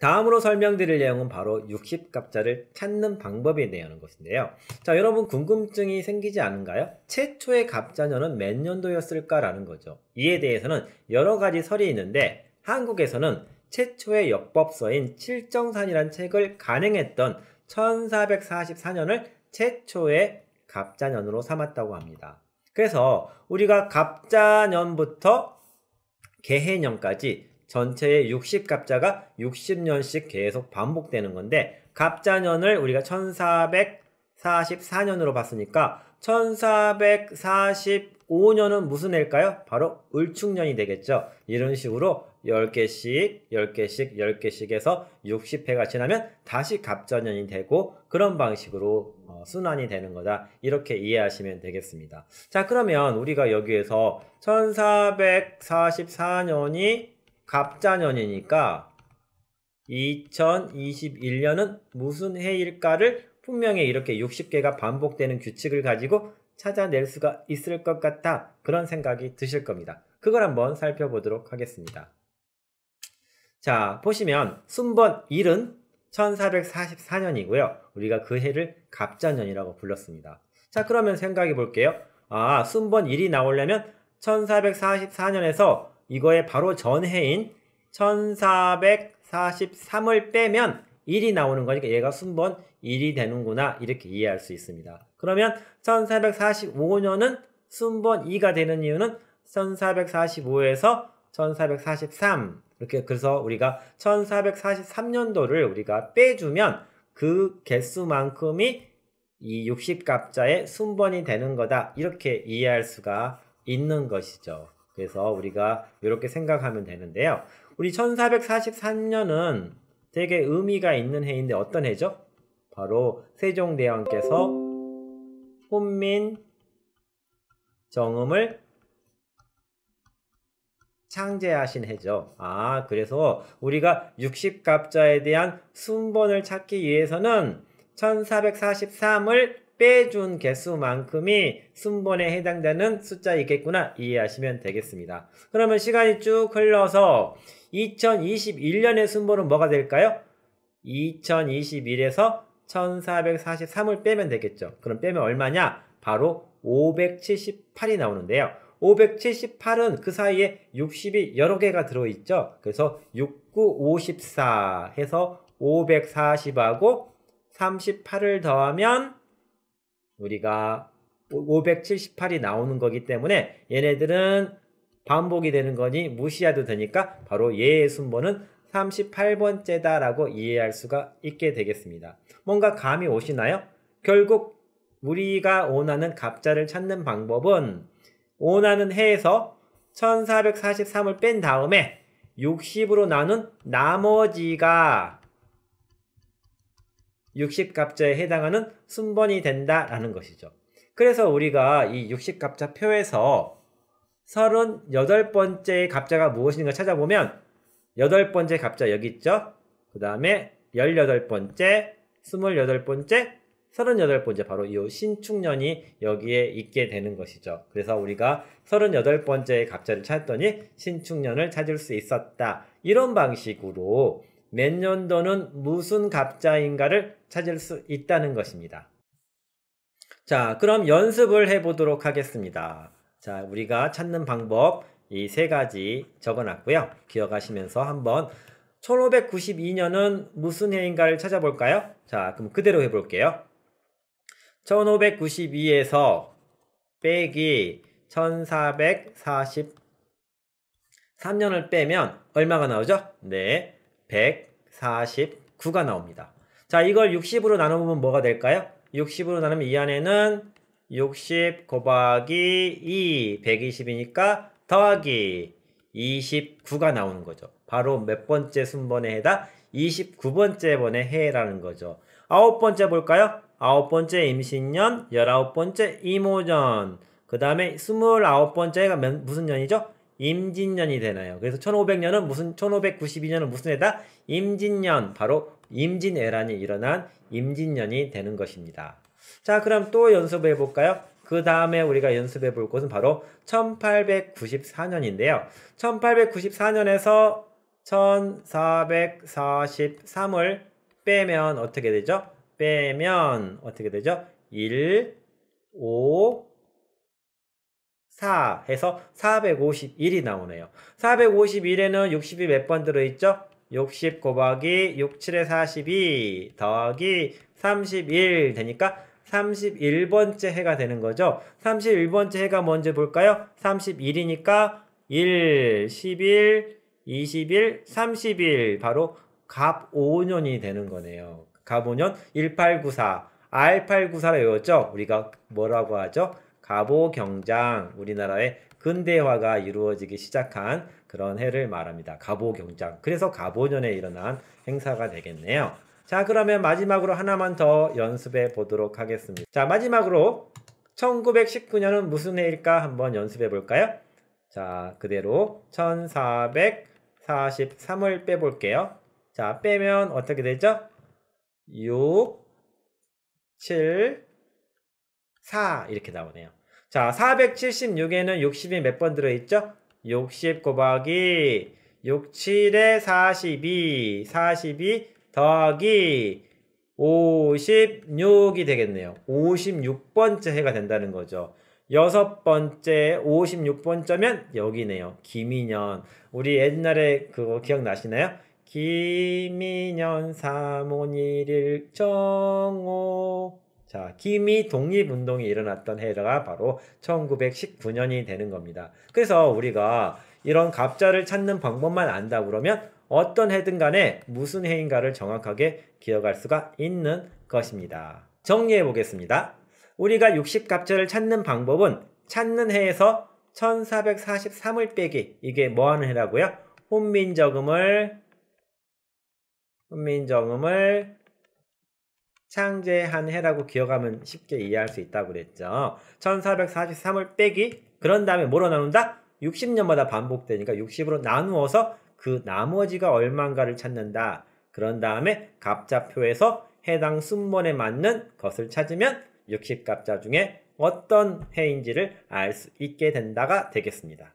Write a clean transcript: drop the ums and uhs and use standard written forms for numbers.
다음으로 설명드릴 내용은 바로 60갑자를 찾는 방법에 대한 것인데요. 자, 여러분 궁금증이 생기지 않은가요? 최초의 갑자년은 몇 년도였을까라는 거죠. 이에 대해서는 여러 가지 설이 있는데 한국에서는 최초의 역법서인 칠정산이라는 책을 간행했던 1444년을 최초의 갑자년으로 삼았다고 합니다. 그래서 우리가 갑자년부터 개해년까지 전체의 60갑자가 60년씩 계속 반복되는 건데 갑자년을 우리가 1444년으로 봤으니까 1445년은 무슨 해일까요? 바로 을축년이 되겠죠. 이런 식으로 10개씩 10개씩 10개씩 해서 60회가 지나면 다시 갑자년이 되고 그런 방식으로 순환이 되는 거다. 이렇게 이해하시면 되겠습니다. 자, 그러면 우리가 여기에서 1444년이 갑자년이니까 2021년은 무슨 해일까를 분명히 이렇게 60개가 반복되는 규칙을 가지고 찾아낼 수가 있을 것 같다. 그런 생각이 드실 겁니다. 그걸 한번 살펴보도록 하겠습니다. 자, 보시면 순번 1은 1444년이고요. 우리가 그 해를 갑자년이라고 불렀습니다. 자, 그러면 생각해 볼게요. 순번 1이 나오려면 1444년에서 이거의 바로 전해인 1443을 빼면 1이 나오는 거니까 얘가 순번 1이 되는구나 이렇게 이해할 수 있습니다. 그러면 1445년은 순번 2가 되는 이유는 1445에서 1443 이렇게 그래서 우리가 1443년도를 우리가 빼주면 그 개수만큼이 이 60갑자의 순번이 되는 거다 이렇게 이해할 수가 있는 것이죠. 그래서 우리가 이렇게 생각하면 되는데요. 우리 1443년은 되게 의미가 있는 해인데 어떤 해죠? 바로 세종대왕께서 훈민 정음을 창제하신 해죠. 그래서 우리가 60갑자에 대한 순번을 찾기 위해서는 1443을 빼준 개수만큼이 순번에 해당되는 숫자이겠구나 이해하시면 되겠습니다. 그러면 시간이 쭉 흘러서 2021년의 순번은 뭐가 될까요? 2021에서 1443을 빼면 되겠죠. 그럼 빼면 얼마냐? 바로 578이 나오는데요. 578은 그 사이에 60이 여러 개가 들어있죠. 그래서 6954 해서 540하고 38을 더하면 우리가 578이 나오는 거기 때문에 얘네들은 반복이 되는 거니 무시해도 되니까 바로 얘의 순번은 38번째다 라고 이해할 수가 있게 되겠습니다. 뭔가 감이 오시나요? 결국 우리가 원하는 갑자를 찾는 방법은 원하는 해에서 1443을 뺀 다음에 60으로 나눈 나머지가 60갑자에 해당하는 순번이 된다라는 것이죠. 그래서 우리가 이 60갑자 표에서 38번째의 갑자가 무엇인가 찾아보면 8번째 갑자 여기 있죠. 그 다음에 18번째, 28번째, 38번째 바로 이 신축년이 여기에 있게 되는 것이죠. 그래서 우리가 38번째의 갑자를 찾았더니 신축년을 찾을 수 있었다. 이런 방식으로 몇 년도는 무슨 갑자인가를 찾을 수 있다는 것입니다. 자, 그럼 연습을 해보도록 하겠습니다. 자, 우리가 찾는 방법 이 세 가지 적어놨고요. 기억하시면서 한번 1592년은 무슨 해인가를 찾아볼까요? 자, 그럼 그대로 해볼게요. 1592에서 빼기 1443년을 빼면 얼마가 나오죠? 네, 149가 나옵니다. 자, 이걸 60으로 나눠보면 뭐가 될까요? 60으로 나누면 이 안에는 60 곱하기 2, 120이니까 더하기 29가 나오는 거죠. 바로 몇 번째 순번의 해다? 29번째 번의 해라는 거죠. 9번째 볼까요? 9번째 임신년, 19번째 이모년, 그 다음에 29번째가 무슨 년이죠? 임진년이 되나요? 그래서 1500년은 1592년은 무슨 해다? 임진년, 바로 임진왜란이 일어난 임진년이 되는 것입니다. 자, 그럼 또 연습해 볼까요? 그 다음에 우리가 연습해 볼 것은 바로 1894년인데요. 1894년에서 1443을 빼면 어떻게 되죠? 1, 5, 4 해서 451이 나오네요. 451에는 60이 몇 번 들어있죠? 60 곱하기 6, 7에 42 더하기 31 되니까 31번째 해가 되는 거죠. 31번째 해가 뭔지 볼까요? 31이니까 1, 11, 21, 30일 바로 갑 5년이 되는 거네요. 갑 5년 1894 R894로 외웠죠? 우리가 뭐라고 하죠? 갑오경장, 우리나라의 근대화가 이루어지기 시작한 그런 해를 말합니다. 갑오경장. 그래서 갑오년에 일어난 행사가 되겠네요. 자, 그러면 마지막으로 하나만 더 연습해 보도록 하겠습니다. 자, 마지막으로 1919년은 무슨 해일까 한번 연습해 볼까요? 자, 그대로 1443을 빼볼게요. 자, 빼면 어떻게 되죠? 6, 7, 4 이렇게 나오네요. 자, 476에는 60이 몇 번 들어있죠? 60 곱하기 6, 7에 42 더하기 56이 되겠네요. 56번째 해가 된다는 거죠. 6번째 56번째면 여기네요. 김인년. 우리 옛날에 그거 기억나시나요? 김인년 3월 1일 정오. 자, 김이 독립운동이 일어났던 해가 바로 1919년이 되는 겁니다. 그래서 우리가 이런 갑자를 찾는 방법만 안다 그러면 어떤 해든 간에 무슨 해인가를 정확하게 기억할 수가 있는 것입니다. 정리해 보겠습니다. 우리가 60갑자를 찾는 방법은 찾는 해에서 1443을 빼기. 이게 뭐 하는 해라고요? 훈민정음을 창제한 해라고 기억하면 쉽게 이해할 수 있다고 그랬죠. 1443을 빼기. 그런 다음에 뭐로 나눈다? 60년마다 반복되니까 60으로 나누어서 그 나머지가 얼마인가를 찾는다. 그런 다음에 갑자표에서 해당 순번에 맞는 것을 찾으면 60갑자 중에 어떤 해인지를 알 수 있게 된다가 되겠습니다.